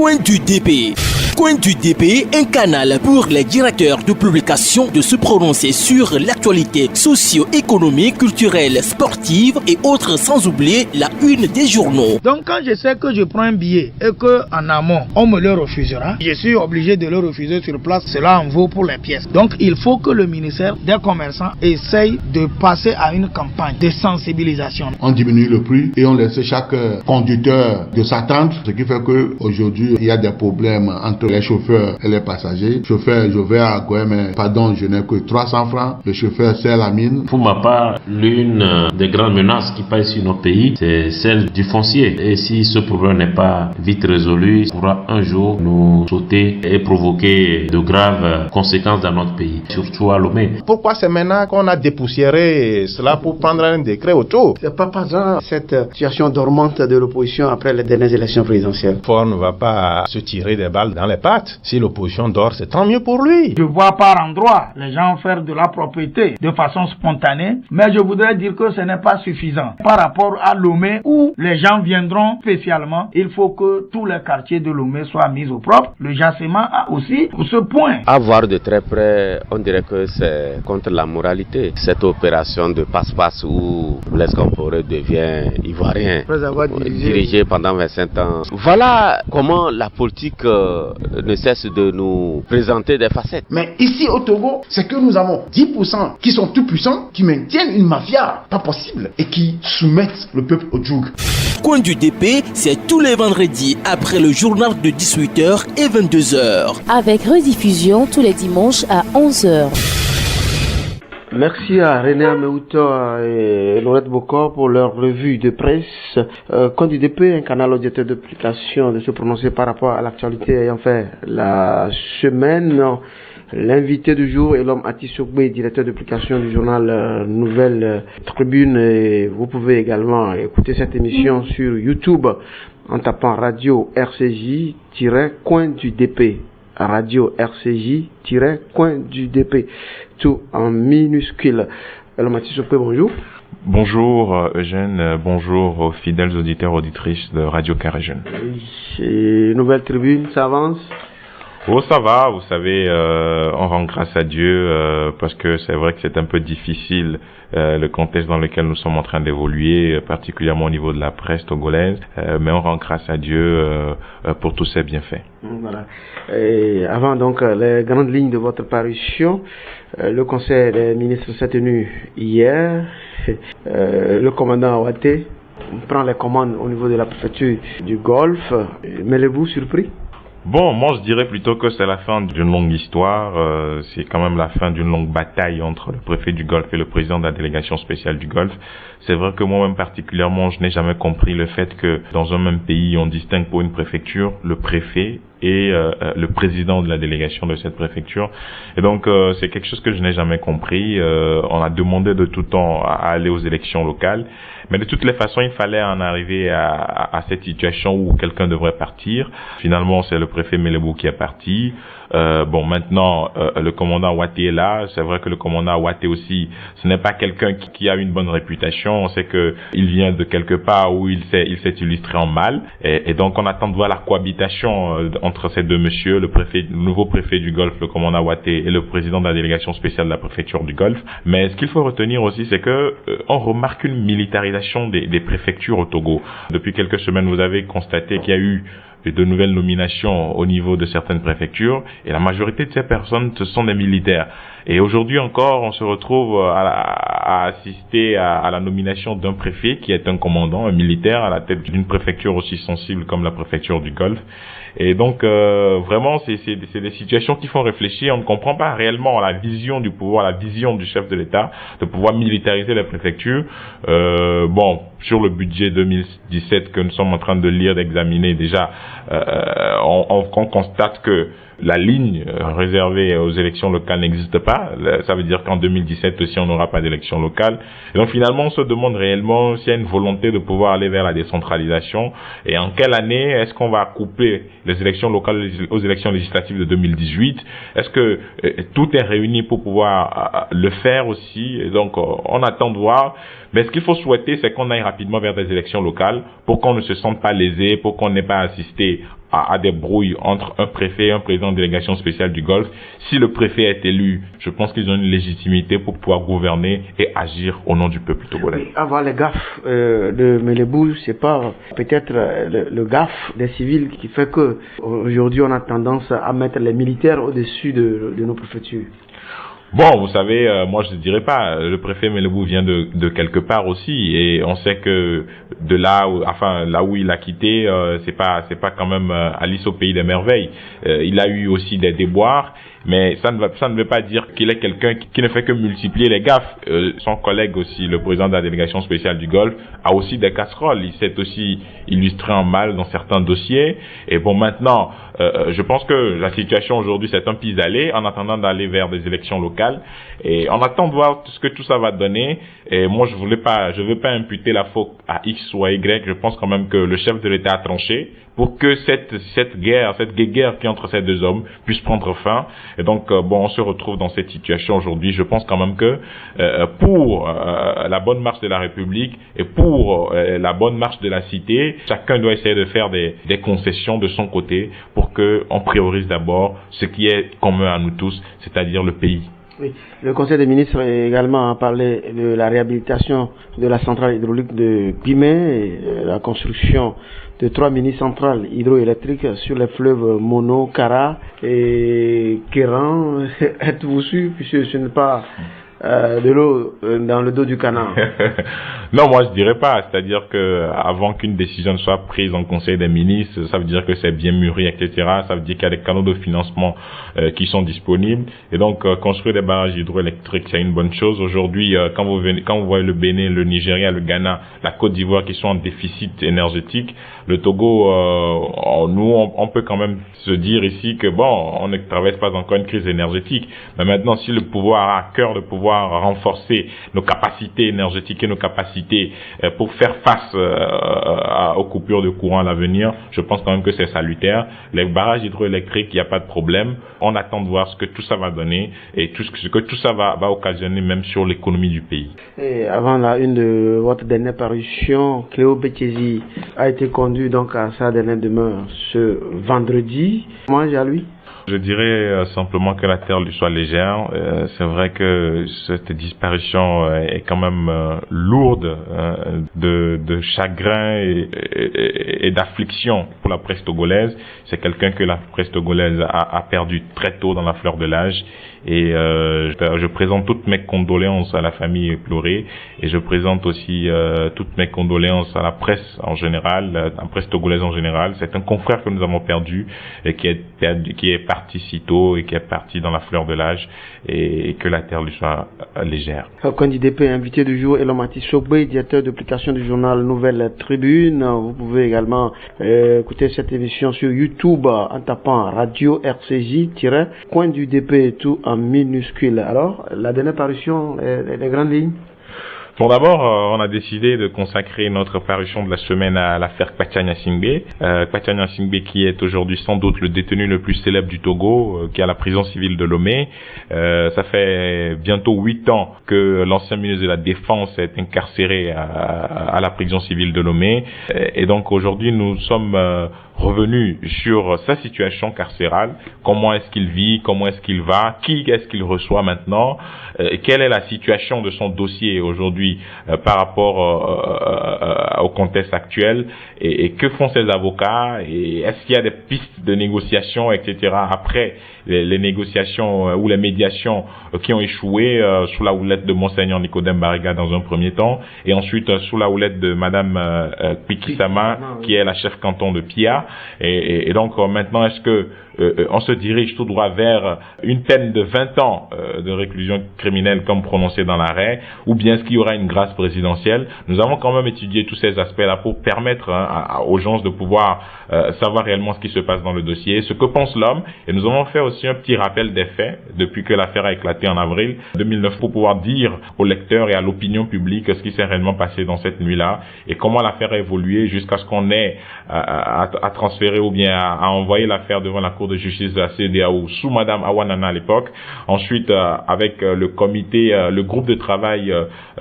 Coin du DP. Coin du DP, un canal pour les directeurs de publication de se prononcer sur l'actualité socio-économique, culturelle, sportive et autres, sans oublier la une des journaux. Donc quand je sais que je prends un billet et qu'en amont on me le refusera, je suis obligé de le refuser sur place. Cela en vaut pour les pièces. Donc il faut que le ministère des Commerçants essaye de passer à une campagne de sensibilisation. On diminue le prix et on laisse chaque conducteur de s'attendre, ce qui fait qu'aujourd'hui il y a des problèmes entre les chauffeurs et les passagers. Chauffeur, je vais à Goué, mais pardon, je n'ai que 300 francs. Le chauffeur, c'est la mine. Pour ma part, l'une des grandes menaces qui pèsent sur notre pays, c'est celle du foncier. Et si ce problème n'est pas vite résolu, il pourra un jour nous sauter et provoquer de graves conséquences dans notre pays, surtout à Lomé. Pourquoi c'est maintenant qu'on a dépoussiéré cela pour prendre un décret autour? C'est pas par hasard cette situation dormante de l'opposition après les dernières élections présidentielles. Ford ne va pas se tirer des balles dans les pattes. Si l'opposition dort, c'est tant mieux pour lui. Je vois par endroits les gens faire de la propriété de façon spontanée, mais je voudrais dire que ce n'est pas suffisant. Par rapport à Lomé, où les gens viendront spécialement, il faut que tous les quartiers de Lomé soient mis au propre. Le Jassement a aussi ce point. À voir de très près, on dirait que c'est contre la moralité. Cette opération de passe-passe où Blaise Compaoré devient ivoirien, dirigé pendant 25 ans. Voilà comment la politique ne cesse de nous présenter des facettes. Mais ici au Togo, c'est que nous avons 10% qui sont tout puissants, qui maintiennent une mafia pas possible et qui soumettent le peuple au joug. Coin du DP, c'est tous les vendredis après le journal de 18h et 22h. Avec rediffusion tous les dimanches à 11h. Merci à René Améouta et Laurette Bocor pour leur revue de presse. Coin du DP, un canal auditeur de publication de se prononcer par rapport à l'actualité ayant fait la semaine. L'invité du jour est l'homme Atis Sokbe, directeur de publication du journal Nouvelle Tribune. Et vous pouvez également écouter cette émission sur YouTube en tapant Radio RCJ-Coin du DP. Radio RCJ-Coin du DP. Tout en minuscule. Alors Atis Sokbe, bonjour. Bonjour Eugène, bonjour aux fidèles auditeurs auditrices de Radio Carré Jeune. Et Nouvelle Tribune, ça avance? Oh, ça va, vous savez, on rend grâce à Dieu parce que c'est vrai que c'est un peu difficile le contexte dans lequel nous sommes en train d'évoluer, particulièrement au niveau de la presse togolaise, mais on rend grâce à Dieu pour tous ses bienfaits. Voilà. Et avant donc les grandes lignes de votre parution, le conseil des ministres s'est tenu hier. Le commandant Ouattara prend les commandes au niveau de la préfecture du Golfe. Mêlez-vous surpris? Bon, moi je dirais plutôt que c'est la fin d'une longue histoire, c'est quand même la fin d'une longue bataille entre le préfet du Golfe et le président de la délégation spéciale du Golfe. C'est vrai que moi-même particulièrement, je n'ai jamais compris le fait que dans un même pays, on distingue pour une préfecture le préfet et le président de la délégation de cette préfecture. Et donc c'est quelque chose que je n'ai jamais compris. On a demandé de tout temps à aller aux élections locales, mais de toutes les façons, il fallait en arriver à cette situation où quelqu'un devrait partir. Finalement, c'est le préfet Melebou qui est parti. Bon, maintenant, le commandant Ouattara est là. C'est vrai que le commandant Ouattara aussi, ce n'est pas quelqu'un qui a une bonne réputation. On sait que il vient de quelque part où il s'est illustré en mal. Et donc, on attend de voir la cohabitation entre ces deux messieurs, le nouveau préfet du Golfe, le commandant Ouattara, et le président de la délégation spéciale de la préfecture du Golfe. Mais ce qu'il faut retenir aussi, c'est que on remarque une militarisation des préfectures au Togo. Depuis quelques semaines, vous avez constaté qu'il y a eu de nouvelles nominations au niveau de certaines préfectures, et la majorité de ces personnes, ce sont des militaires. Et aujourd'hui encore, on se retrouve à assister à la nomination d'un préfet qui est un commandant, un militaire, à la tête d'une préfecture aussi sensible comme la préfecture du Golfe. Et donc, vraiment, c'est des situations qui font réfléchir. On ne comprend pas réellement la vision du pouvoir, la vision du chef de l'État de pouvoir militariser les préfectures. Bon, sur le budget 2017 que nous sommes en train de lire, d'examiner déjà, on constate que la ligne réservée aux élections locales n'existe pas. Ça veut dire qu'en 2017 aussi, on n'aura pas d'élections locales. Et donc finalement, on se demande réellement s'il y a une volonté de pouvoir aller vers la décentralisation. Et en quelle année est-ce qu'on va couper les élections locales aux élections législatives de 2018? Est-ce que tout est réuni pour pouvoir le faire aussi? Et donc, on attend de voir. Mais ce qu'il faut souhaiter, c'est qu'on aille rapidement vers des élections locales pour qu'on ne se sente pas lésé, pour qu'on n'ait pas assisté à des brouilles entre un préfet et un président de délégation spéciale du Golfe. Si le préfet est élu, je pense qu'ils ont une légitimité pour pouvoir gouverner et agir au nom du peuple togolais. Avoir les gaffes de Melebou, c'est pas peut-être le gaffe des civils qui fait que aujourd'hui on a tendance à mettre les militaires au-dessus de nos préfectures. Bon, vous savez, moi je ne dirais pas, le préfet Melebou vient de quelque part aussi, et on sait que de là où il a quitté, c'est pas quand même Alice au pays des merveilles. Il a eu aussi des déboires, mais ça ne veut pas dire qu'il est quelqu'un qui ne fait que multiplier les gaffes. Son collègue aussi, le président de la délégation spéciale du Golfe, a aussi des casseroles. Il s'est aussi illustré en mal dans certains dossiers. Et bon, maintenant, je pense que la situation aujourd'hui, c'est un pis-aller en attendant d'aller vers des élections locales. Et on attend de voir ce que tout ça va donner. Et moi, je veux pas imputer la faute à X ou à Y. Je pense quand même que le chef de l'État a tranché pour que cette guerre qui est entre ces deux hommes puisse prendre fin. Et donc, bon, on se retrouve dans cette situation aujourd'hui. Je pense quand même que pour la bonne marche de la République et pour la bonne marche de la cité, chacun doit essayer de faire des concessions de son côté pour que on priorise d'abord ce qui est commun à nous tous, c'est-à-dire le pays. Oui. Le Conseil des ministres a également parlé de la réhabilitation de la centrale hydraulique de Guimé et la construction de 3 mini-centrales hydroélectriques sur les fleuves Mono, Kara et Kéran. Êtes-vous sûr, puisque ce n'est pas de l'eau dans le dos du canard? Non, moi je dirais pas. C'est-à-dire que avant qu'une décision ne soit prise en Conseil des ministres, ça veut dire que c'est bien mûri, etc. Ça veut dire qu'il y a des canaux de financement qui sont disponibles. Et donc construire des barrages hydroélectriques, c'est une bonne chose. Aujourd'hui, quand vous voyez le Bénin, le Nigeria, le Ghana, la Côte d'Ivoire qui sont en déficit énergétique, le Togo, on peut quand même se dire ici que bon, on ne traverse pas encore une crise énergétique. Mais maintenant, si le pouvoir a à cœur de pouvoir renforcer nos capacités énergétiques et nos capacités pour faire face aux coupures de courant à l'avenir, je pense quand même que c'est salutaire. Les barrages hydroélectriques, il n'y a pas de problème. On attend de voir ce que tout ça va donner et ce que tout ça va occasionner même sur l'économie du pays. Et avant la une de votre dernière parution, Cléo Béthézy a été conduit donc à sa dernière demeure ce vendredi. Moi, j'ai à lui. Je dirais simplement que la terre lui soit légère. C'est vrai que cette disparition est quand même lourde de chagrin et d'affliction pour la presse togolaise. C'est quelqu'un que la presse togolaise a perdu très tôt dans la fleur de l'âge. Et je présente toutes mes condoléances à la famille éplorée et je présente aussi toutes mes condoléances à la presse en général, à la presse togolaise en général. C'est un confrère que nous avons perdu et qui est parti si tôt et qui est parti dans la fleur de l'âge, et que la terre lui soit légère. Candidat invité du jour, Elomati Sobé, directeur d'application du journal Nouvelle Tribune. Vous pouvez également écouter cette émission sur YouTube en tapant Radio RCJ-Coin du DP tout en minuscule. Alors, la dernière parution, les grandes lignes. Bon, d'abord, on a décidé de consacrer notre parution de la semaine à l'affaire Kpacha Gnassingbé. Kpacha Gnassingbé qui est aujourd'hui sans doute le détenu le plus célèbre du Togo, qui est à la prison civile de Lomé. Ça fait bientôt 8 ans que l'ancien ministre de la Défense est incarcéré à la prison civile de Lomé. Et donc aujourd'hui, nous sommes revenus sur sa situation carcérale. Comment est-ce qu'il vit? Comment est-ce qu'il va? Qui est-ce qu'il reçoit maintenant? Quelle est la situation de son dossier aujourd'hui par rapport au contexte actuel? Et que font ses avocats? Et est-ce qu'il y a des pistes de négociation, etc. après les négociations ou les médiations qui ont échoué sous la houlette de Monseigneur Nicodème Bariga dans un premier temps, et ensuite sous la houlette de Madame Pikisama, qui est la chef canton de Pia. Et donc maintenant, est-ce que on se dirige tout droit vers une peine de 20 ans de réclusion criminelle comme prononcé dans l'arrêt, ou bien est-ce qu'il y aura une grâce présidentielle? Nous avons quand même étudié tous ces aspects-là pour permettre aux gens de pouvoir savoir réellement ce qui se passe dans le dossier, ce que pense l'homme, et nous avons fait aussi un petit rappel des faits depuis que l'affaire a éclaté en avril 2009 pour pouvoir dire aux lecteurs et à l'opinion publique ce qui s'est réellement passé dans cette nuit-là et comment l'affaire a évolué jusqu'à ce qu'on ait à transférer ou bien à envoyer l'affaire devant la Cour de justice de la CEDEAO sous Madame Awanana à l'époque. Ensuite, avec le comité, le groupe de travail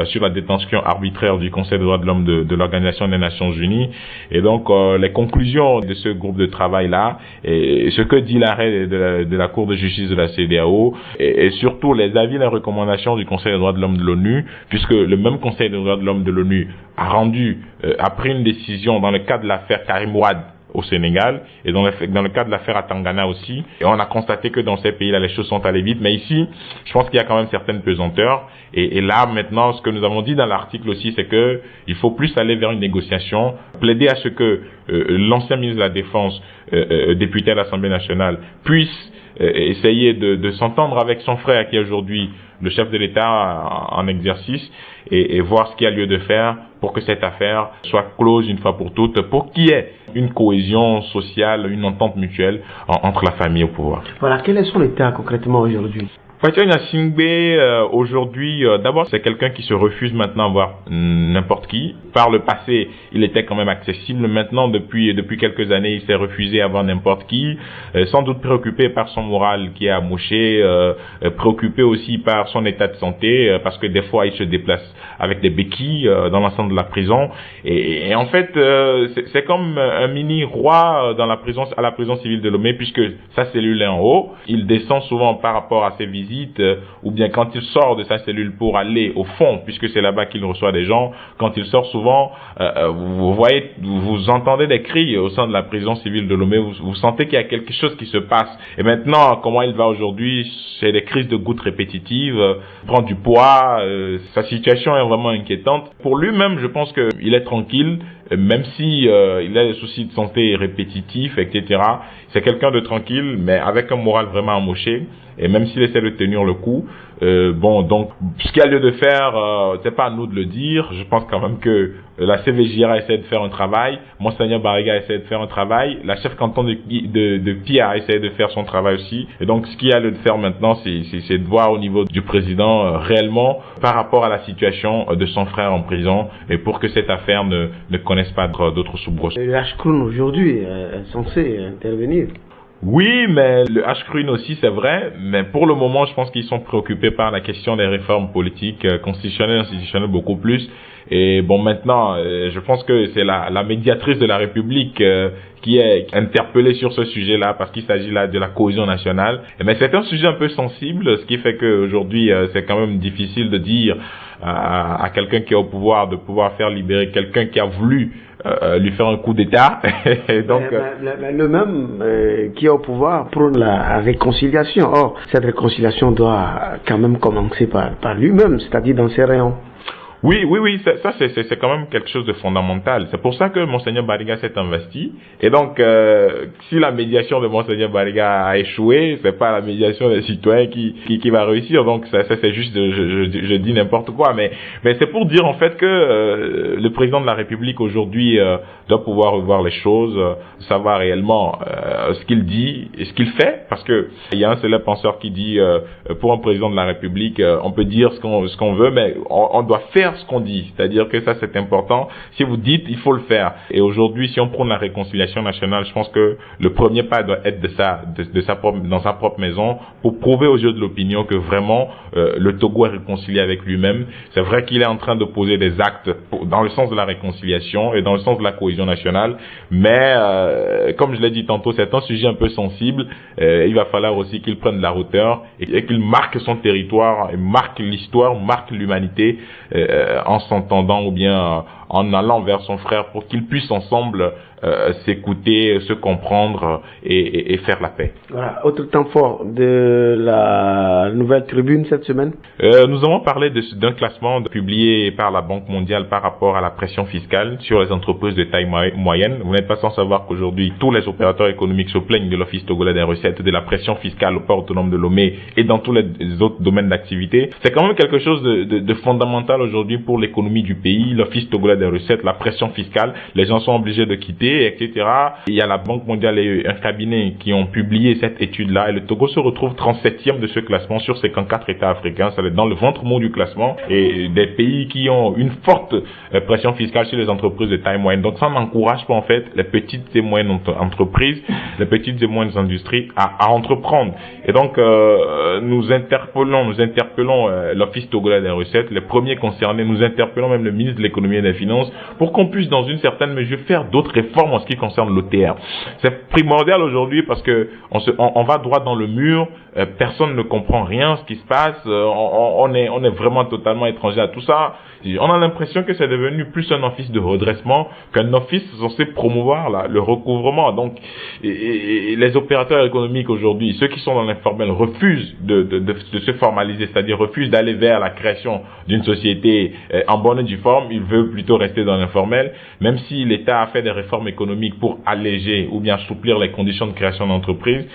sur sur la détention arbitraire du Conseil des droits de l'homme de l'Organisation des Nations Unies. Et donc, les conclusions de ce groupe de travail-là, et ce que dit l'arrêt de la Cour de justice de la CEDEAO, et surtout les avis et les recommandations du Conseil des droits de l'homme de l'ONU, puisque le même Conseil des droits de l'homme de l'ONU a pris une décision dans le cadre de l'affaire Karim Wade au Sénégal et dans le cas de l'affaire à Tangana aussi. Et on a constaté que dans ces pays-là, les choses sont allées vite. Mais ici, je pense qu'il y a quand même certaines pesanteurs. Et là, maintenant, ce que nous avons dit dans l'article aussi, c'est que il faut plus aller vers une négociation, plaider à ce que l'ancien ministre de la Défense, député à l'Assemblée nationale, puisse essayer de s'entendre avec son frère qui est aujourd'hui le chef de l'État en exercice et voir ce qu'il y a lieu de faire pour que cette affaire soit close une fois pour toutes, pour qu'il y ait une cohésion sociale, une entente mutuelle entre la famille au pouvoir. Voilà, quel est son état concrètement aujourd'hui? Fatou Gnassingbé, aujourd'hui, d'abord, c'est quelqu'un qui se refuse maintenant à voir n'importe qui. Par le passé, il était quand même accessible. Maintenant, depuis quelques années, il s'est refusé à voir n'importe qui. Sans doute préoccupé par son moral qui est amoché, préoccupé aussi par son état de santé, parce que des fois, il se déplace avec des béquilles dans l'enceinte de la prison. Et en fait, c'est comme un mini roi à la prison civile de Lomé, puisque sa cellule est en haut. Il descend souvent par rapport à ses visites, ou bien quand il sort de sa cellule pour aller au fond, puisque c'est là-bas qu'il reçoit des gens, quand il sort souvent, vous entendez des cris au sein de la prison civile de Lomé, vous sentez qu'il y a quelque chose qui se passe. Et maintenant, comment il va aujourd'hui, c'est des crises de gouttes répétitives, prend du poids, sa situation est vraiment inquiétante. Pour lui-même, je pense qu'il est tranquille, même si il a des soucis de santé répétitifs, etc. C'est quelqu'un de tranquille, mais avec un moral vraiment amoché. Et même s'il essaie de tenir le coup, donc, ce qu'il y a lieu de faire, c'est pas à nous de le dire. Je pense quand même que la CVJR essaie de faire un travail, Monseigneur Bariga essaie de faire un travail, la chef canton de Pia essaie de faire son travail aussi. Et donc, ce qu'il y a lieu de faire maintenant, c'est de voir au niveau du président réellement par rapport à la situation de son frère en prison, et pour que cette affaire ne connaisse pas d'autres soubresauts. Le H-Crown aujourd'hui est censé intervenir. Oui, mais le H-Crune aussi, c'est vrai, mais pour le moment, je pense qu'ils sont préoccupés par la question des réformes politiques, constitutionnelles, institutionnelles beaucoup plus. Et bon, maintenant, je pense que c'est la médiatrice de la République qui est interpellée sur ce sujet-là, parce qu'il s'agit là de la cohésion nationale. Mais c'est un sujet un peu sensible, ce qui fait qu'aujourd'hui, c'est quand même difficile de dire à quelqu'un qui est au pouvoir de pouvoir faire libérer quelqu'un qui a voulu lui faire un coup d'État. Donc, mais le même qui est au pouvoir prône la réconciliation. Or, cette réconciliation doit quand même commencer par lui-même, c'est-à-dire dans ses rayons. Oui, ça c'est quand même quelque chose de fondamental. C'est pour ça que Monseigneur Bariga s'est investi. Et donc, si la médiation de Monseigneur Bariga a échoué, c'est pas la médiation des citoyens qui va réussir. Donc, ça c'est juste, je dis n'importe quoi. Mais c'est pour dire en fait que le président de la République aujourd'hui doit pouvoir revoir les choses, savoir réellement ce qu'il dit et ce qu'il fait. Parce que il y a un célèbre penseur qui dit, pour un président de la République, on peut dire ce qu'on veut, mais on doit faire ce qu'on dit, c'est-à-dire que ça c'est important. Si vous dites, il faut le faire. Et aujourd'hui, si on prône la réconciliation nationale, je pense que le premier pas doit être dans sa propre maison, pour prouver aux yeux de l'opinion que vraiment le Togo est réconcilié avec lui-même. C'est vrai qu'il est en train de poser des actes dans le sens de la réconciliation et dans le sens de la cohésion nationale, mais comme je l'ai dit tantôt, c'est un sujet un peu sensible. Il va falloir aussi qu'il prenne de la hauteur et qu'il marque son territoire, marque l'histoire, marque l'humanité, en s'entendant ou bien en allant vers son frère, pour qu'ils puissent ensemble s'écouter, se comprendre et faire la paix. Voilà, autre temps fort de la Nouvelle Tribune cette semaine. Nous avons parlé d'un classement publié par la Banque mondiale par rapport à la pression fiscale sur les entreprises de taille moyenne. Vous n'êtes pas sans savoir qu'aujourd'hui, tous les opérateurs économiques se plaignent de l'Office togolais des recettes, de la pression fiscale au port autonome de Lomé et dans tous les autres domaines d'activité. C'est quand même quelque chose de fondamental aujourd'hui pour l'économie du pays. L'Office togolais des recettes, la pression fiscale, les gens sont obligés de quitter, etc. Il y a la Banque mondiale et un cabinet qui ont publié cette étude-là, et le Togo se retrouve 37e de ce classement sur 54 États africains. C'est dans le ventre mou du classement, et des pays qui ont une forte pression fiscale sur les entreprises de taille moyenne. Donc ça n'encourage pas en fait les petites et moyennes entreprises. les petites et moyennes industries à entreprendre. Et donc, nous interpellons l'Office togolais des recettes, les premiers concernés, nous interpellons même le ministre de l'économie et des finances pour qu'on puisse dans une certaine mesure faire d'autres réformes en ce qui concerne l'OTR. C'est primordial aujourd'hui parce que on va droit dans le mur, personne ne comprend rien ce qui se passe, on est vraiment totalement étranger à tout ça. On a l'impression que c'est devenu plus un office de redressement qu'un office censé promouvoir le recouvrement. Donc, et les opérateurs économiques aujourd'hui, ceux qui sont dans l'informel, refusent de se formaliser, c'est-à-dire refusent d'aller vers la création d'une société en bonne et due forme. Ils veulent plutôt rester dans l'informel, même si l'État a fait des réformes économiques pour alléger ou bien assouplir les conditions de création d'entreprises.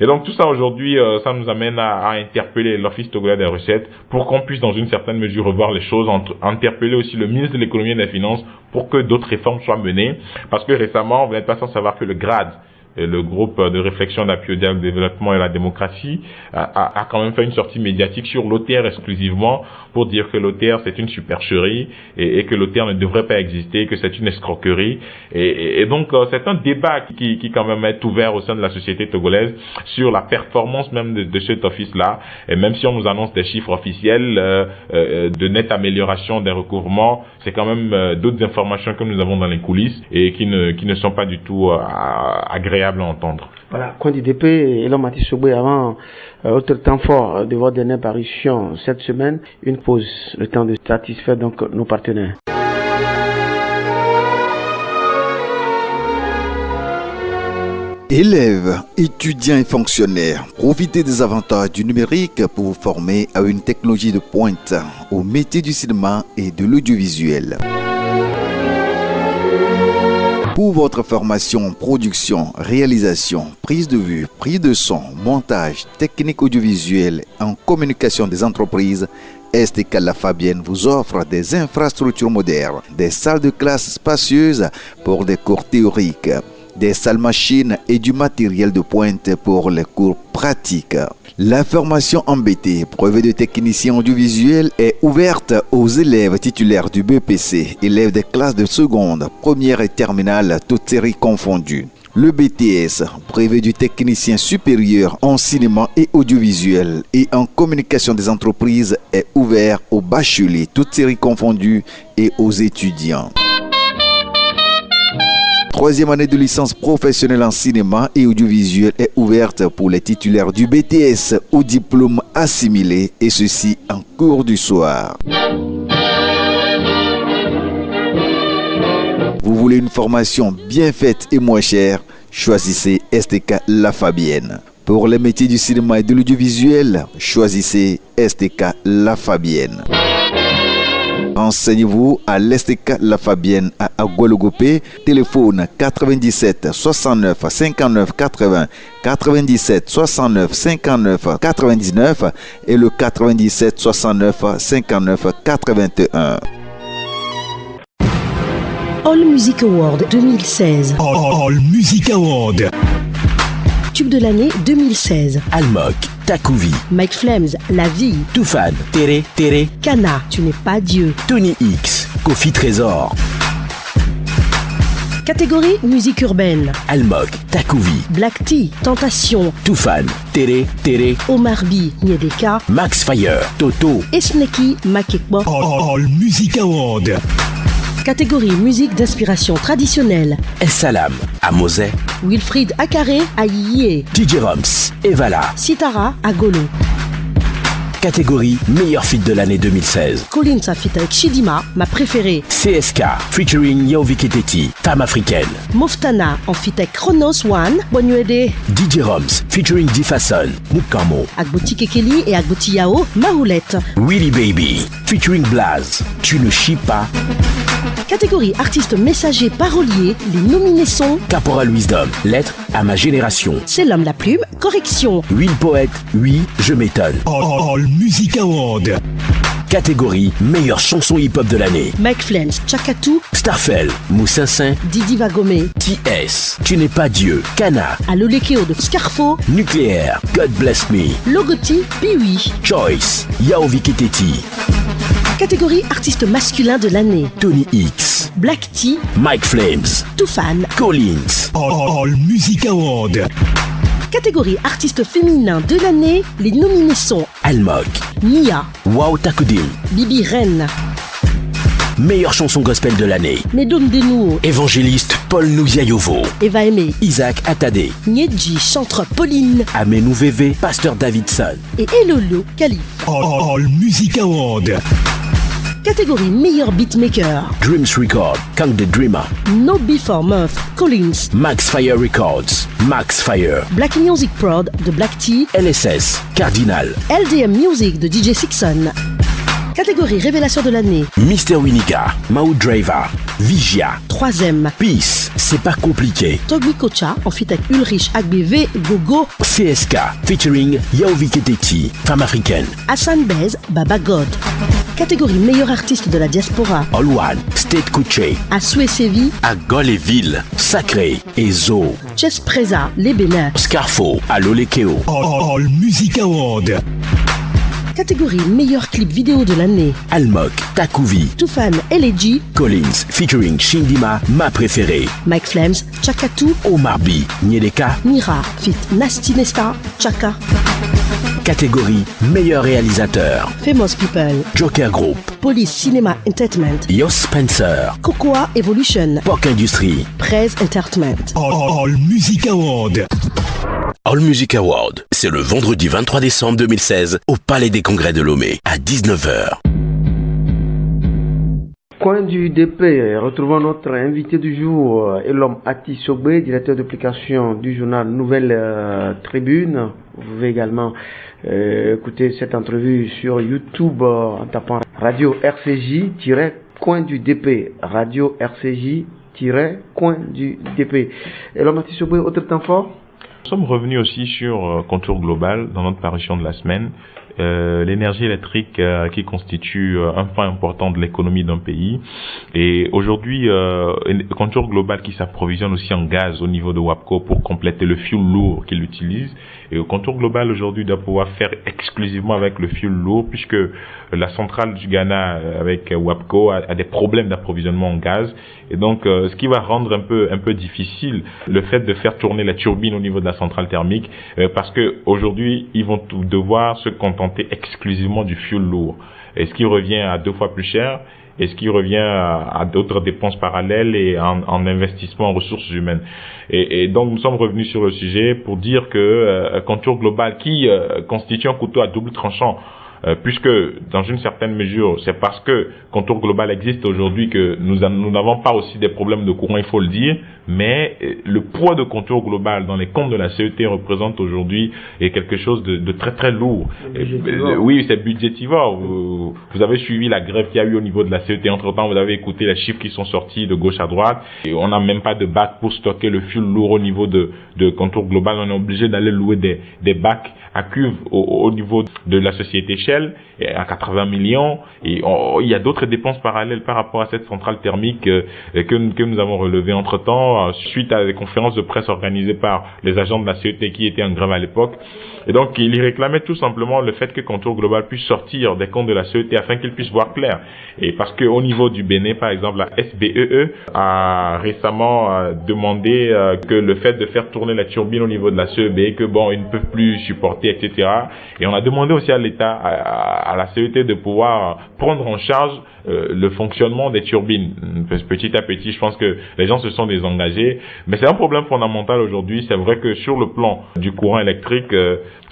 Et donc tout ça aujourd'hui, ça nous amène à interpeller l'Office togolais des recettes pour qu'on puisse dans une certaine mesure revoir les choses, interpeller aussi le ministre de l'économie et des finances pour que d'autres réformes soient menées. Parce que récemment, vous n'êtes pas sans savoir que le GRAD, le groupe de réflexion d'appui au dialogue, au développement et à la démocratie, a quand même fait une sortie médiatique sur l'OTR exclusivement pour dire que l'OTR c'est une supercherie et que l'OTR ne devrait pas exister, que c'est une escroquerie. Et donc c'est un débat qui quand même est ouvert au sein de la société togolaise sur la performance même de cet office-là. Et même si on nous annonce des chiffres officiels de nette amélioration des recouvrements, c'est quand même d'autres informations que nous avons dans les coulisses et qui ne sont pas du tout agréables à entendre. Voilà, COINDP et l'homme Mathis Soboué avant autre temps fort de votre dernière parution cette semaine, une pause, le temps de satisfaire donc nos partenaires. Élèves, étudiants et fonctionnaires, profitez des avantages du numérique pour vous former à une technologie de pointe au métier du cinéma et de l'audiovisuel. Pour votre formation, production, réalisation, prise de vue, prise de son, montage, technique audiovisuelle en communication des entreprises, STK La Fabienne vous offre des infrastructures modernes, des salles de classe spacieuses pour des cours théoriques, des salles machines et du matériel de pointe pour les cours pratiques. La formation en BT, brevet de technicien audiovisuel, est ouverte aux élèves titulaires du BPC, élèves des classes de seconde, première et terminale, toutes séries confondues. Le BTS, brevet du technicien supérieur en cinéma et audiovisuel et en communication des entreprises, est ouvert aux bacheliers, toutes séries confondues, et aux étudiants. Troisième année de licence professionnelle en cinéma et audiovisuel est ouverte pour les titulaires du BTS au diplôme assimilé, et ceci en cours du soir. Vous voulez une formation bien faite et moins chère? Choisissez STK La Fabienne. Pour les métiers du cinéma et de l'audiovisuel, choisissez STK La Fabienne. Renseignez-vous à l'STK La Fabienne à Agologopé, téléphone 97 69 59 80, 97 69 59 99 et le 97 69 59 81. All Music Award 2016. All Music Award. Tube de l'année 2016. Almok, Takouvi, Mike Flames, La Vie, Toufan, Tere, Kana, Tu n'es pas Dieu, Tony X, Kofi Trésor. Catégorie musique urbaine. Almok, Takouvi, Black Tea, Tentation, Toufan, Tere, Omar B, Niedeka, Max Fire, Toto, Esneki, Makekbo. All Music Award. Catégorie musique d'inspiration traditionnelle. Salam, Amosé, Wilfried Akare, Aïe, DJ Roms, Evala, Sitara, Agolo. Catégorie meilleur feat de l'année 2016. Collins a feat avec Chidima, ma préférée. CSK, featuring Yaovi Keteti, femme africaine. Moftana en feat avec Chronos One, Bonuede. DJ Roms, featuring Difason, Mukamo. Agboti Kekeli et Agboti Yao, Mahoulette. Willy Baby, featuring Blaze, Tu ne chies pas. Catégorie artiste messager parolier, les nominés sont Caporal Wisdom, lettre à ma génération. C'est l'homme la plume, correction. Will Poète, oui, je m'étonne. All Music Award. Catégorie meilleure chanson hip-hop de l'année. Mike Flames, Chakatou, Starfell, Moussassin, Didi Vagomé, TS, Tu n'es pas Dieu, Kana, Alolekeo de Scarfo, Nucléaire, God Bless Me, Logoti, Piwi, Choice, Yaovi Keteti. Catégorie artiste masculin de l'année. Tony X, Black T, Mike Flames, Toufan, Collins. All Music Award. Catégorie artiste féminin de l'année, les nominés sont Almok, Nia, Wow Takudin, Bibi Ren. Meilleure chanson gospel de l'année. Medom Denouo, Évangéliste Paul Nouziayovo, Eva Aimé, Isaac Atade, Nyedji chantre Pauline, Amenou Veve, Pasteur Davidson et Elolo Kali. All Music Award. Catégorie meilleur beatmaker, Dreams Record, Kang the Dreamer, No Before Month, Collins, Max Fire Records, Max Fire, Black Music Prod de Black T, LSS, Cardinal, LDM Music de DJ Sixon. Catégorie révélation de l'année, Mr. Winika, Maud Driver, Vigia, 3ème, Peace, c'est pas compliqué, Togbi Kocha en feat avec Ulrich Agbv, Gogo, CSK, featuring Yaovi Keteti, femme africaine, Hassan Bez, Baba God. Catégorie meilleur artiste de la diaspora, All One, State Kuche, Asue Sevi, Agol et Ville, Sacré et Zo, Chess Preza, Les Bénins, Scarfo, Alolekeo. All Music Award. Catégorie meilleur clip vidéo de l'année, Almok, Takouvi, Toufan Eleji, Collins, featuring Shindima, ma préférée, Mike Flames, Chakatou, Omar B, Nyedeka, Mira, Fit Nasty Nesta, Chaka. Catégorie meilleur réalisateur, Famous People, Joker Group, Police Cinema Entertainment, Yo Spencer, Cocoa Evolution, Pork Industry, Prez Entertainment. All Music Award. All Music Award, c'est le vendredi 23 décembre 2016 au Palais des Congrès de Lomé à 19h. Coin du DP, retrouvons notre invité du jour, Elom Ati Sogbe, directeur d'application du journal Nouvelle Tribune. Vous pouvez également écouter cette entrevue sur YouTube en tapant Radio RCJ-Coin du DP, Radio RCJ-Coin du DP. Elom Ati Sogbe, autre temps fort? Nous sommes revenus aussi sur Contour Global dans notre parution de la semaine. L'énergie électrique qui constitue un pan important de l'économie d'un pays. Et aujourd'hui, Contour Global qui s'approvisionne aussi en gaz au niveau de WAPCO pour compléter le fuel lourd qu'il utilise. Et au Contour Global aujourd'hui doit pouvoir faire exclusivement avec le fuel lourd puisque la centrale du Ghana avec WAPCO a des problèmes d'approvisionnement en gaz. Et donc, ce qui va rendre un peu difficile le fait de faire tourner la turbine au niveau de la centrale thermique parce que aujourd'hui, ils vont devoir se contenter exclusivement du fuel lourd. Et ce qui revient à 2 fois plus cher et ce qui revient à d'autres dépenses parallèles et en investissement en ressources humaines. Et donc, nous sommes revenus sur le sujet pour dire que Contour Global qui constitue un couteau à double tranchant puisque dans une certaine mesure, c'est parce que Contour Global existe aujourd'hui que nous n'avons pas aussi des problèmes de courant, il faut le dire, mais le poids de Contour Global dans les comptes de la CET représente aujourd'hui quelque chose de très très lourd. Oui, c'est budgétivore. Vous avez suivi la grève qu'il y a eu au niveau de la CET. Entre-temps, vous avez écouté les chiffres qui sont sortis de gauche à droite. Et on n'a même pas de bac pour stocker le fuel lourd au niveau de Contour Global. On est obligé d'aller louer des bacs à cuve au niveau de la société Shell à 80 millions. Et il y a d'autres dépenses parallèles par rapport à cette centrale thermique que nous avons relevées entre-temps suite à des conférences de presse organisées par les agents de la CET qui étaient en grève à l'époque. Et donc, il réclamait tout simplement le fait que Contour Global puisse sortir des comptes de la CET afin qu'ils puissent voir clair. Et parce que au niveau du Bénin, par exemple, la SBEE a récemment demandé que le fait de faire tourner la turbine au niveau de la CEB, que bon, ils ne peuvent plus supporter, etc. Et on a demandé aussi à l'État, à la CET de pouvoir prendre en charge le fonctionnement des turbines. Petit à petit, je pense que les gens se sont désengagés. Mais c'est un problème fondamental aujourd'hui. C'est vrai que sur le plan du courant électrique,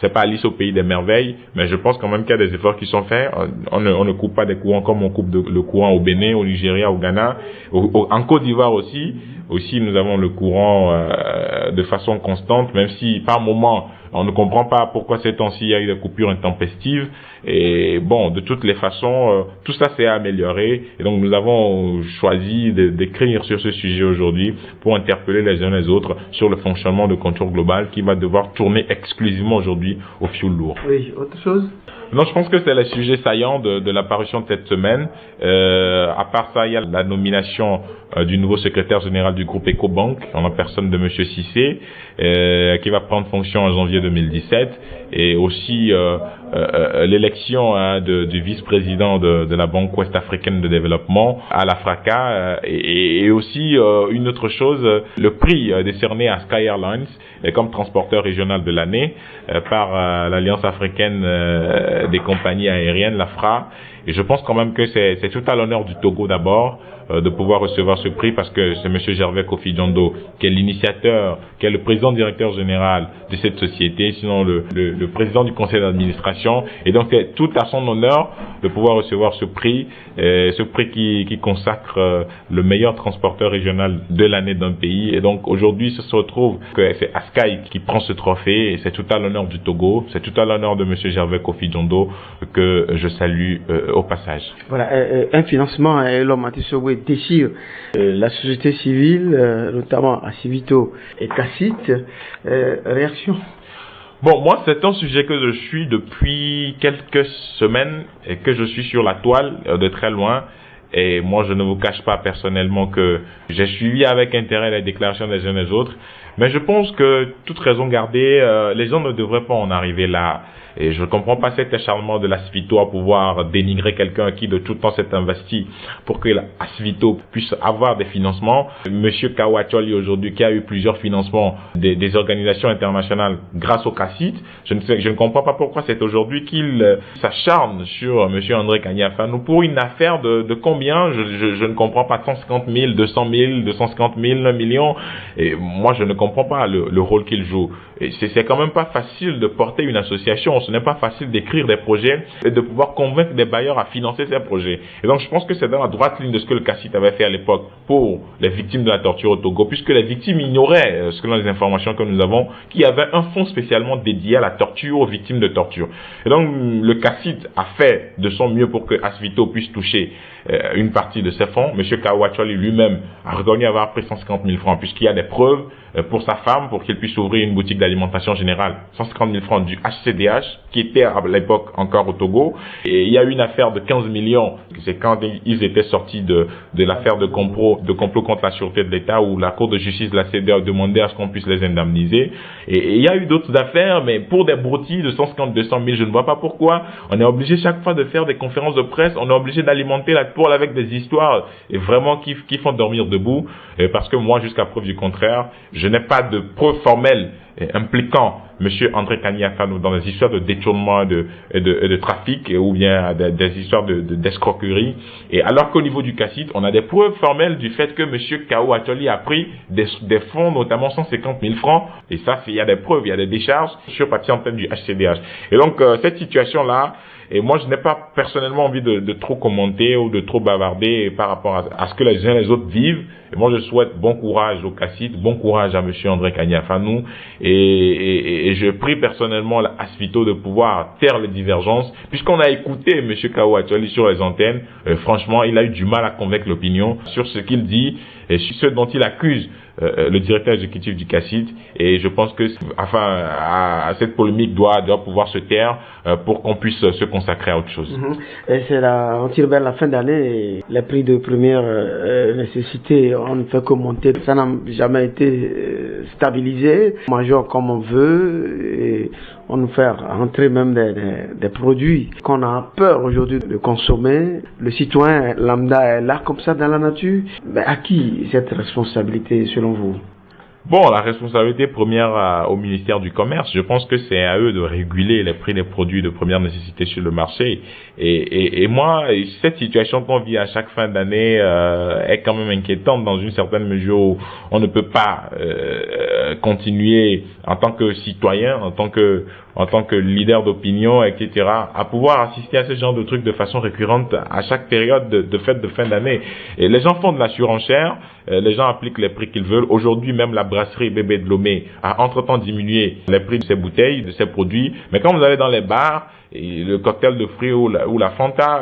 c'est pas Alice au pays des merveilles, mais je pense quand même qu'il y a des efforts qui sont faits. On ne coupe pas des courants comme on coupe le courant au Bénin, au Nigeria, au Ghana, en Côte d'Ivoire aussi. Aussi, nous avons le courant de façon constante, même si par moment, on ne comprend pas pourquoi ces temps-ci il y a eu des coupures intempestives. Et bon, de toutes les façons, tout ça s'est amélioré. Et donc, nous avons choisi d'écrire sur ce sujet aujourd'hui pour interpeller les uns les autres sur le fonctionnement de Contour Global qui va devoir tourner exclusivement aujourd'hui au fioul lourd. Oui, autre chose? Non, je pense que c'est le sujet saillant de la parution de cette semaine. À part ça, il y a la nomination du nouveau secrétaire général du groupe Ecobank, en la personne de Monsieur Cissé, qui va prendre fonction en janvier 2017. Et aussi, l'élection du vice-président de la Banque ouest-africaine de développement à la FRACA, et aussi une autre chose, le prix décerné à Sky Airlines comme transporteur régional de l'année par l'Alliance africaine des compagnies aériennes, l'AFRA. Et je pense quand même que c'est tout à l'honneur du Togo d'abord de pouvoir recevoir ce prix, parce que c'est M. Gervais Kofi Diondo qui est l'initiateur, qui est le président directeur général de cette société, sinon le président du conseil d'administration. Et donc c'est tout à son honneur de pouvoir recevoir ce prix qui consacre le meilleur transporteur régional de l'année d'un pays. Et donc aujourd'hui, ça se retrouve que c'est Askai qui prend ce trophée, et c'est tout à l'honneur du Togo, c'est tout à l'honneur de M. Gervais Kofi Diondo que je salue au passage. Voilà, un financement, l'homme Matissowe déchire la société civile, notamment à Civito et Cacite. Réaction? Bon, moi, c'est un sujet que je suis depuis quelques semaines et que je suis sur la toile de très loin. Et moi, je ne vous cache pas personnellement que j'ai suivi avec intérêt les déclarations des uns et des autres. Mais je pense que, toute raison gardée, les gens ne devraient pas en arriver là. Et je ne comprends pas cet acharnement de l'Asvito à pouvoir dénigrer quelqu'un qui de tout temps s'est investi pour que l'Asvito puisse avoir des financements. Monsieur Kawacholi aujourd'hui, qui a eu plusieurs financements des organisations internationales grâce au CACIT, je ne comprends pas pourquoi c'est aujourd'hui qu'il s'acharne sur Monsieur André Kagnafanou pour une affaire de combien, je ne comprends pas, 150 000, 200 000, 250 000, 1 million. Et moi, je ne comprends pas le rôle qu'il joue. Et c'est quand même pas facile de porter une association, ce n'est pas facile d'écrire des projets et de pouvoir convaincre des bailleurs à financer ces projets. Et donc je pense que c'est dans la droite ligne de ce que le CACIT avait fait à l'époque pour les victimes de la torture au Togo, puisque les victimes ignoraient, selon les informations que nous avons, qu'il y avait un fonds spécialement dédié à la torture, aux victimes de torture. Et donc le CACIT a fait de son mieux pour que Asvito puisse toucher une partie de ces fonds. M. Kawacholi lui-même a reconnu avoir pris 150 000 francs, puisqu'il y a des preuves pour sa femme, pour qu'il puisse ouvrir une boutique d'alimentation générale. 150 000 francs du HCDH, qui était à l'époque encore au Togo. Et il y a eu une affaire de 15 millions, c'est quand ils étaient sortis de l'affaire de complot contre la sûreté de l'État, où la Cour de justice de la CEDEAO a demandé à ce qu'on puisse les indemniser. Et il y a eu d'autres affaires, mais pour des broutilles de 150, 200 000, je ne vois pas pourquoi. On est obligé chaque fois de faire des conférences de presse, on est obligé d'alimenter la toile avec des histoires et vraiment qui font dormir debout. Parce que moi, jusqu'à preuve du contraire, je n'ai pas de preuves formelles impliquant M. André Kagnafanou dans des histoires de détournement et de trafic, ou bien des histoires d'escroquerie. Et alors qu'au niveau du CACIT, on a des preuves formelles du fait que M. Kao Atoli a pris des fonds, notamment 150 000 francs. Et ça, il y a des preuves, il y a des décharges sur papier en tête du HCDH. Et donc, cette situation-là, et moi, je n'ai pas personnellement envie de trop commenter ou de trop bavarder par rapport à ce que les uns et les autres vivent. Et moi, je souhaite bon courage au CACIT, bon courage à M. André Kagnafanou, et je prie personnellement l'Asvito de pouvoir taire les divergences, puisqu'on a écouté M. Kawacholi sur les antennes. Franchement, il a eu du mal à convaincre l'opinion sur ce qu'il dit et sur ce dont il accuse le directeur exécutif du CACIT, et je pense que cette polémique doit pouvoir se taire pour qu'on puisse se consacrer à autre chose. Et on tire vers la fin d'année, les prix de première nécessité, on ne fait que monter, ça n'a jamais été stabilisé, major comme on veut, et on nous fait rentrer même des produits qu'on a peur aujourd'hui de consommer. Le citoyen lambda est là comme ça dans la nature. Mais à qui cette responsabilité selon vous? Bon, la responsabilité première au ministère du Commerce, je pense que c'est à eux de réguler les prix des produits de première nécessité sur le marché. Et moi, cette situation qu'on vit à chaque fin d'année est quand même inquiétante dans une certaine mesure où on ne peut pas continuer en tant que citoyen, en tant que leader d'opinion, etc., à pouvoir assister à ce genre de trucs de façon récurrente à chaque période de fête de fin d'année. Et les gens font de la surenchère, les gens appliquent les prix qu'ils veulent. Aujourd'hui, même la brasserie Bébé de Lomé a entre-temps diminué les prix de ses bouteilles, de ses produits. Mais quand vous allez dans les bars, et le cocktail de fruits ou la Fanta,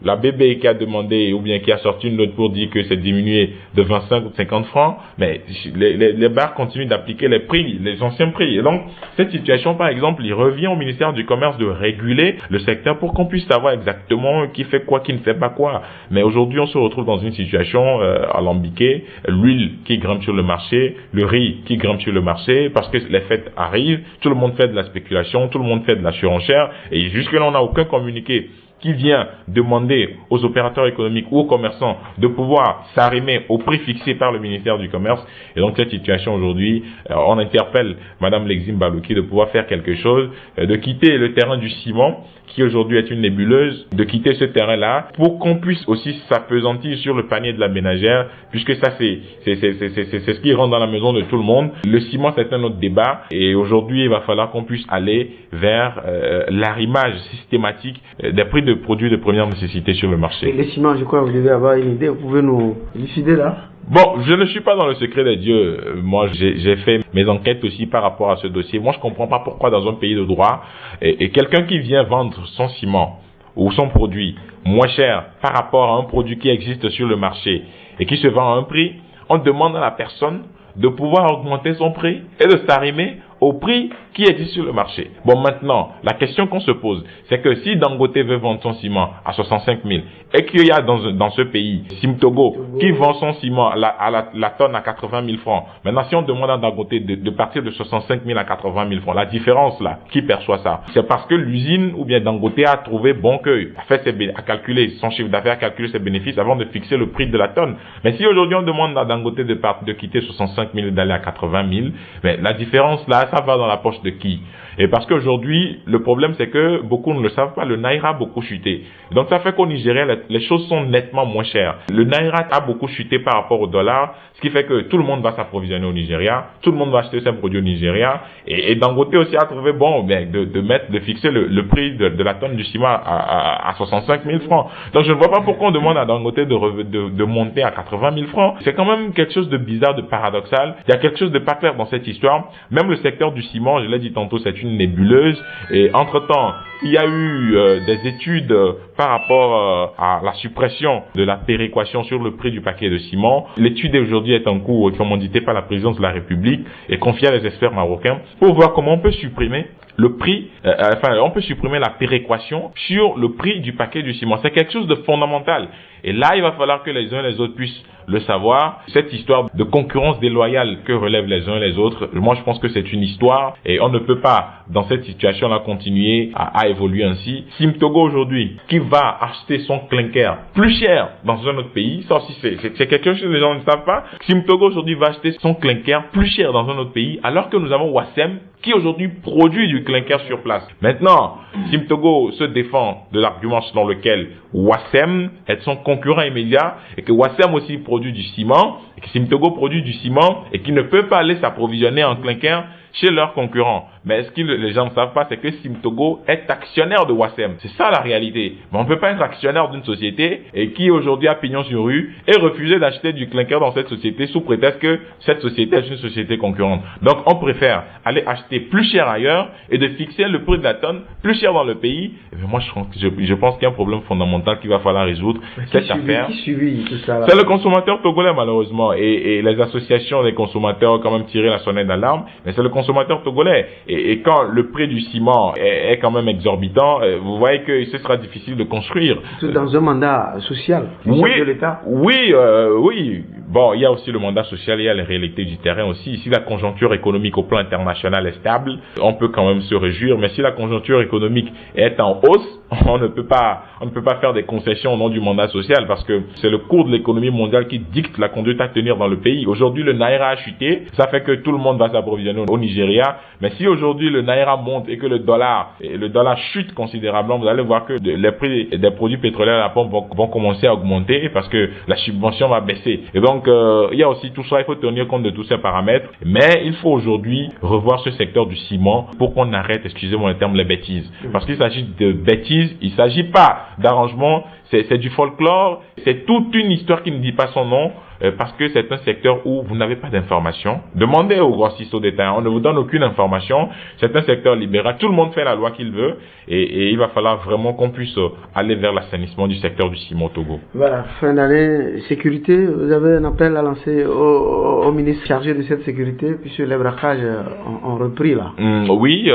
la Bébé qui a demandé, ou bien qui a sorti une note pour dire que c'est diminué de 25 ou 50 francs, mais les bars continuent d'appliquer les prix, les anciens prix. Et donc, cette situation, par exemple, exemple, il revient au ministère du Commerce de réguler le secteur pour qu'on puisse savoir exactement qui fait quoi, qui ne fait pas quoi. Mais aujourd'hui, on se retrouve dans une situation alambiquée, l'huile qui grimpe sur le marché, le riz qui grimpe sur le marché, parce que les fêtes arrivent, tout le monde fait de la spéculation, tout le monde fait de la surenchère, et jusque-là, on n'a aucun communiqué qui vient demander aux opérateurs économiques ou aux commerçants de pouvoir s'arrimer au prix fixé par le ministère du Commerce. Et donc cette situation aujourd'hui, on interpelle Madame Lexime Balouki de pouvoir faire quelque chose, de quitter le terrain du ciment, qui aujourd'hui est une nébuleuse, de quitter ce terrain-là pour qu'on puisse aussi s'appesantir sur le panier de la ménagère, puisque ça c'est ce qui rentre dans la maison de tout le monde. Le ciment, c'est un autre débat, et aujourd'hui il va falloir qu'on puisse aller vers l'arrimage systématique des prix de produits de première nécessité sur le marché. Et les ciments, je crois que vous devez avoir une idée, vous pouvez nous élucider là? Bon, je ne suis pas dans le secret des dieux. Moi, j'ai fait mes enquêtes aussi par rapport à ce dossier. Moi, je comprends pas pourquoi dans un pays de droit, et quelqu'un qui vient vendre son ciment ou son produit moins cher par rapport à un produit qui existe sur le marché et qui se vend à un prix, on demande à la personne de pouvoir augmenter son prix et de s'arrimer au prix qui existe sur le marché. Bon, maintenant, la question qu'on se pose, c'est que si Dangote veut vendre son ciment à 65 000 et qu'il y a dans ce pays Simtogo qui vend son ciment à la tonne à 80 000 francs, maintenant si on demande à Dangote de partir de 65 000 à 80 000 francs, la différence là, qui perçoit ça? C'est parce que l'usine ou bien Dangote a trouvé bon que a calculé son chiffre d'affaires, a calculé ses bénéfices avant de fixer le prix de la tonne. Mais si aujourd'hui on demande à Dangote de quitter 65 000 et d'aller à 80 000, mais la différence là, ça va dans la poche de qui? Et parce qu'aujourd'hui, le problème c'est que beaucoup ne le savent pas, le Naira a beaucoup chuté. Donc ça fait qu'au Nigeria, les choses sont nettement moins chères. Le Naira a beaucoup chuté par rapport au dollar, ce qui fait que tout le monde va s'approvisionner au Nigeria, tout le monde va acheter ses produits au Nigeria, et Dangote aussi a trouvé bon de fixer le prix de la tonne du ciment à 65 000 francs. Donc je ne vois pas pourquoi on demande à Dangote de monter à 80 000 francs. C'est quand même quelque chose de bizarre, de paradoxal. Il y a quelque chose de pas clair dans cette histoire. Même le secteur du ciment, je l'ai dit tantôt, c'est une nébuleuse, et entre-temps, il y a eu des études par rapport à la suppression de la péréquation sur le prix du paquet de ciment. L'étude aujourd'hui est en cours, commanditée par la présidence de la République et confiée à des experts marocains pour voir comment on peut supprimer le prix, on peut supprimer la péréquation sur le prix du paquet du ciment. C'est quelque chose de fondamental. Et là, il va falloir que les uns et les autres puissent le savoir. Cette histoire de concurrence déloyale que relèvent les uns et les autres, moi je pense que c'est une histoire et on ne peut pas, dans cette situation-là, continuer à évoluer ainsi. Simtogo aujourd'hui, qui va acheter son clinker plus cher dans un autre pays, ça aussi c'est quelque chose que les gens ne savent pas. Simtogo aujourd'hui va acheter son clinker plus cher dans un autre pays, alors que nous avons Wassem qui aujourd'hui produit du clinker sur place. Maintenant, Simtogo se défend de l'argument selon lequel Wassem est son concurrent immédiat et que Wassem aussi produit du ciment et que Simtogo produit du ciment et qu'il ne peut pas aller s'approvisionner en clinker chez leurs concurrents. Mais ce que les gens ne savent pas, c'est que Simtogo est actionnaire de Wassem. C'est ça la réalité. Mais on ne peut pas être actionnaire d'une société et qui aujourd'hui a pignon sur rue et refuser d'acheter du clinker dans cette société sous prétexte que cette société est une société concurrente. Donc on préfère aller acheter plus cher ailleurs et de fixer le prix de la tonne plus cher dans le pays. Et bien moi je pense qu'il y a un problème fondamental qu'il va falloir résoudre. Cette affaire. C'est le consommateur togolais malheureusement et les associations des consommateurs ont quand même tiré la sonnette d'alarme. Mais c'est le consommateur togolais. Et quand le prix du ciment est quand même exorbitant, vous voyez que ce sera difficile de construire. C'est dans un mandat social de l'État. Oui. Bon, il y a aussi le mandat social, il y a les réalités du terrain aussi. Si la conjoncture économique au plan international est stable, on peut quand même se réjouir. Mais si la conjoncture économique est en hausse, on ne peut pas faire des concessions au nom du mandat social parce que c'est le cours de l'économie mondiale qui dicte la conduite à tenir dans le pays. Aujourd'hui, le Naira a chuté. Ça fait que tout le monde va s'approvisionner au Nigeria. Mais si aujourd'hui le Naira monte et que le dollar chute considérablement, vous allez voir que les prix des produits pétroliers à la pompe vont commencer à augmenter parce que la subvention va baisser. Et donc, il y a aussi tout ça, il faut tenir compte de tous ces paramètres. Mais il faut aujourd'hui revoir ce secteur du ciment pour qu'on arrête, excusez-moi le terme, les bêtises. Parce qu'il s'agit de bêtises, il s'agit pas d'arrangement, c'est du folklore, c'est toute une histoire qui ne dit pas son nom. parce que c'est un secteur où vous n'avez pas d'informations. Demandez aux grossistes au détail, on ne vous donne aucune information. C'est un secteur libéral, tout le monde fait la loi qu'il veut et il va falloir vraiment qu'on puisse aller vers l'assainissement du secteur du ciment au Togo. Voilà, fin d'année, sécurité, vous avez un appel à lancer au ministre chargé de cette sécurité puisque les braquages ont repris là. Oui,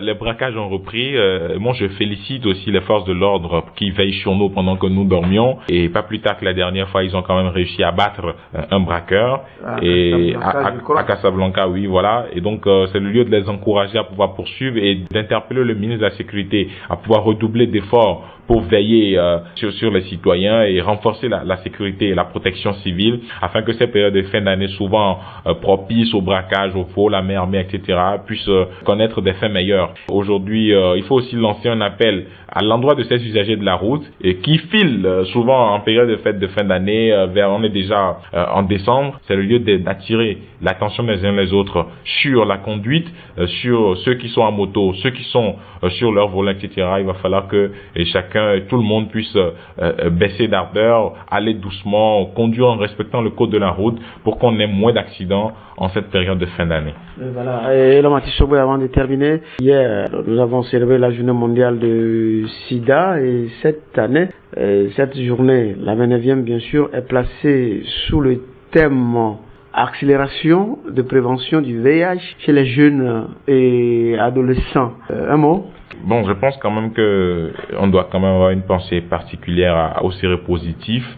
les braquages ont repris. Moi, je félicite aussi les forces de l'ordre qui veillent sur nous pendant que nous dormions. Et pas plus tard que la dernière fois, ils ont quand même réussi à battre un braqueur. À Casablanca, oui, voilà. Et donc, c'est le lieu de les encourager à pouvoir poursuivre et d'interpeller le ministre de la Sécurité à pouvoir redoubler d'efforts pour veiller sur les citoyens et renforcer la sécurité et la protection civile afin que ces périodes de fin d'année souvent propices au braquage, au faux, la mer armée, etc. puissent connaître des fins meilleurs. Aujourd'hui, il faut aussi lancer un appel à l'endroit de ces usagers de la route et qui filent souvent en période de fête de fin d'année, on est déjà en décembre, c'est le lieu d'attirer l'attention des uns les autres sur la conduite, sur ceux qui sont en moto, ceux qui sont sur leur volant, etc. Il va falloir que tout le monde puisse baisser d'ardeur, aller doucement, conduire en respectant le code de la route pour qu'on ait moins d'accidents en cette période de fin d'année. Voilà. Et Mathis Chobwe, avant de terminer, hier, nous avons célébré la journée mondiale de SIDA et cette année, cette journée, la 29e bien sûr, est placée sous le thème accélération de prévention du VIH chez les jeunes et adolescents. Un mot? Bon, je pense quand même que on doit quand même avoir une pensée particulière aux séropositifs.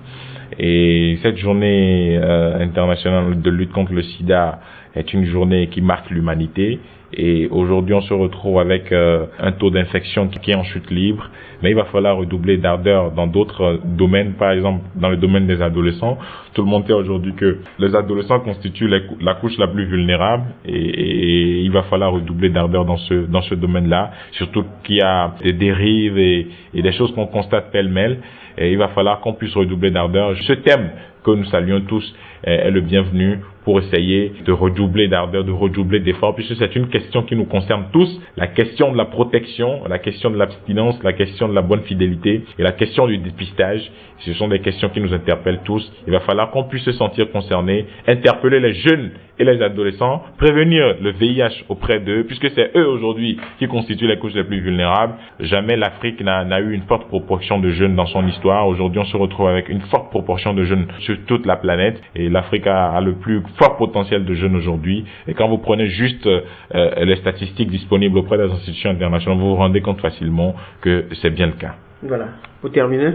Et cette journée internationale de lutte contre le sida est une journée qui marque l'humanité. Et aujourd'hui, on se retrouve avec un taux d'infection qui est en chute libre. Mais il va falloir redoubler d'ardeur dans d'autres domaines, par exemple dans le domaine des adolescents. Tout le monde sait aujourd'hui que les adolescents constituent la couche la plus vulnérable et il va falloir redoubler d'ardeur dans ce domaine-là. Surtout qu'il y a des dérives et des choses qu'on constate pêle-mêle. Et il va falloir qu'on puisse redoubler d'ardeur. Ce thème que nous saluons tous est le bienvenu pour essayer de redoubler d'ardeur, de redoubler d'efforts, puisque c'est une question qui nous concerne tous, la question de la protection, la question de l'abstinence, la question de la bonne fidélité et la question du dépistage. Ce sont des questions qui nous interpellent tous. Il va falloir qu'on puisse se sentir concerné, interpeller les jeunes et les adolescents, prévenir le VIH auprès d'eux, puisque c'est eux aujourd'hui qui constituent les couches les plus vulnérables. Jamais l'Afrique n'a eu une forte proportion de jeunes dans son histoire. Aujourd'hui, on se retrouve avec une forte proportion de jeunes sur toute la planète et l'Afrique a le plus fort potentiel de jeunes aujourd'hui. Et quand vous prenez juste les statistiques disponibles auprès des institutions internationales, vous vous rendez compte facilement que c'est bien le cas. Voilà. Pour terminer,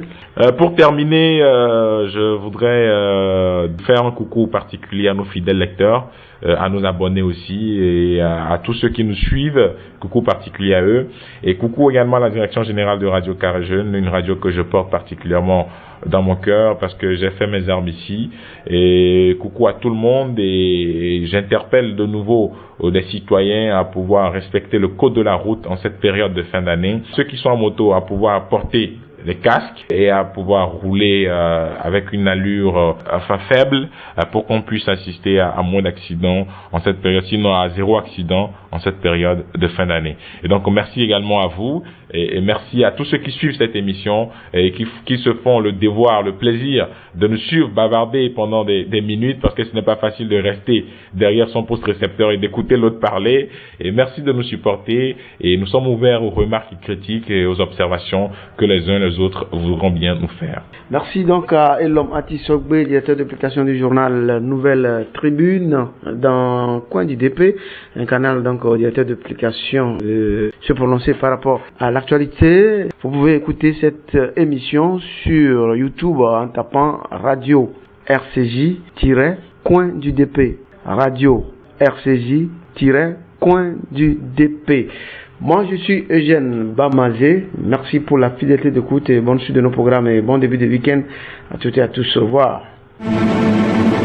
je voudrais faire un coucou particulier à nos fidèles lecteurs, à nos abonnés aussi et à tous ceux qui nous suivent. Coucou particulier à eux et coucou également à la direction générale de Radio Carré Jeune, une radio que je porte particulièrement dans mon cœur parce que j'ai fait mes armes ici. Et coucou à tout le monde et j'interpelle de nouveau des citoyens à pouvoir respecter le code de la route en cette période de fin d'année. Ceux qui sont en moto à pouvoir porter les casques et à pouvoir rouler avec une allure faible pour qu'on puisse assister à moins d'accidents en cette période, sinon à zéro accident en cette période de fin d'année. Et donc merci également à vous et merci à tous ceux qui suivent cette émission et qui se font le devoir, le plaisir de nous suivre bavarder pendant des minutes parce que ce n'est pas facile de rester derrière son poste récepteur et d'écouter l'autre parler. Et merci de nous supporter et nous sommes ouverts aux remarques critiques et aux observations que les uns et les autres voudront bien nous faire. Merci donc à Mathis Chobwe, directeur de publication du journal Nouvelle Tribune dans Coin du DP, un canal donc au directeur de publication se prononcer par rapport à l'actualité. Vous pouvez écouter cette émission sur YouTube en tapant Radio RCJ-Coin du DP. Radio RCJ-Coin du DP. Moi, je suis Eugène Bamazé. Merci pour la fidélité d'écoute et bonne suite de nos programmes et bon début de week-end à toutes et à tous. Au revoir.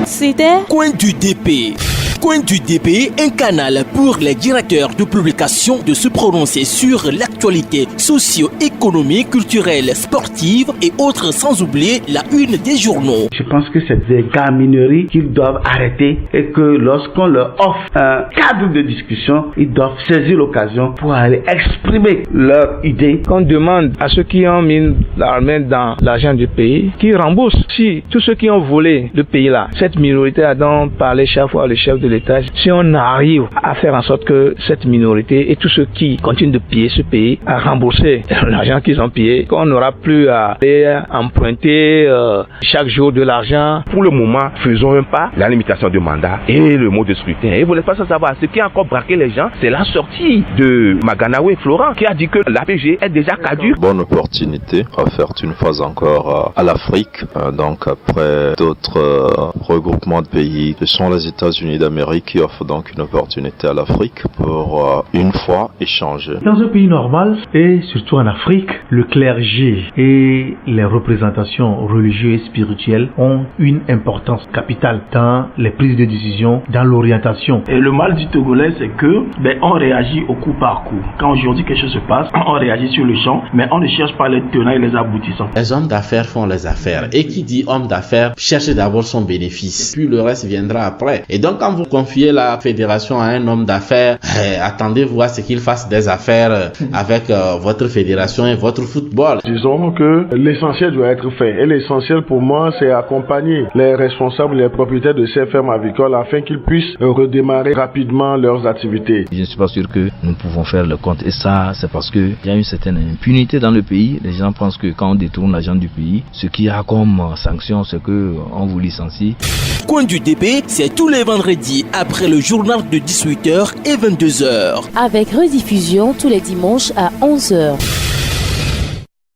C'était Coin du DP. Coin du DP, un canal pour les directeurs de publication de se prononcer sur l'actualité socio-économique, culturelle, sportive et autres, sans oublier la une des journaux. Je pense que c'est des gamineries qu'ils doivent arrêter et que lorsqu'on leur offre un cadre de discussion, ils doivent saisir l'occasion pour aller exprimer leurs idées. Qu'on demande à ceux qui ont mis la main dans l'argent du pays, qu'ils remboursent. Si tous ceux qui ont volé le pays là, cette minorité a donc parlé chaque fois le chef de l'État, si on arrive à faire en sorte que cette minorité et tous ceux qui continuent de piller ce pays à rembourser l'argent qu'ils ont pillé, qu'on n'aura plus à aller emprunter chaque jour de l'argent. Pour le moment, faisons un pas, la limitation du mandat et le mot de scrutin. Et vous n'êtes pas sans savoir, ce qui a encore braqué les gens, c'est la sortie de Maganawe Florent qui a dit que l'APG est déjà caduque. Bonne opportunité offerte une fois encore à l'Afrique, donc après d'autres regroupements de pays. Ce sont les États-Unis d'Amérique qui offrent donc une opportunité à l'Afrique pour une fois échanger. Dans un pays normal et surtout en Afrique, le clergé et les représentations religieuses et spirituelles ont une importance capitale dans les prises de décision, dans l'orientation. Et le mal du Togolais, c'est que on réagit au coup par coup. Quand aujourd'hui quelque chose se passe, on réagit sur le champ, mais on ne cherche pas les tenants et les aboutissants. Les hommes d'affaires font les affaires. Et qui dit homme d'affaires cherche d'abord son bénéfice, puis le reste viendra après. Et donc quand vous confiez la fédération à un homme d'affaires, attendez-vous à ce qu'il fasse des affaires avec votre fédération et votre football. Disons que l'essentiel doit être fait. Et l'essentiel pour moi, c'est accompagner les responsables, les propriétaires de ces fermes avicoles afin qu'ils puissent redémarrer rapidement leurs activités. Je ne suis pas sûr que nous pouvons faire le compte. Et ça, c'est parce qu'il y a une certaine impunité dans le pays. Les gens pensent que quand on détourne l'argent du pays, ce qu'il y a comme sanction, c'est qu'on vous licencie. Coin du DP, c'est tous les vendredis après le journal de 18h et 22h. Avec rediffusion tous les dimanches à 11h.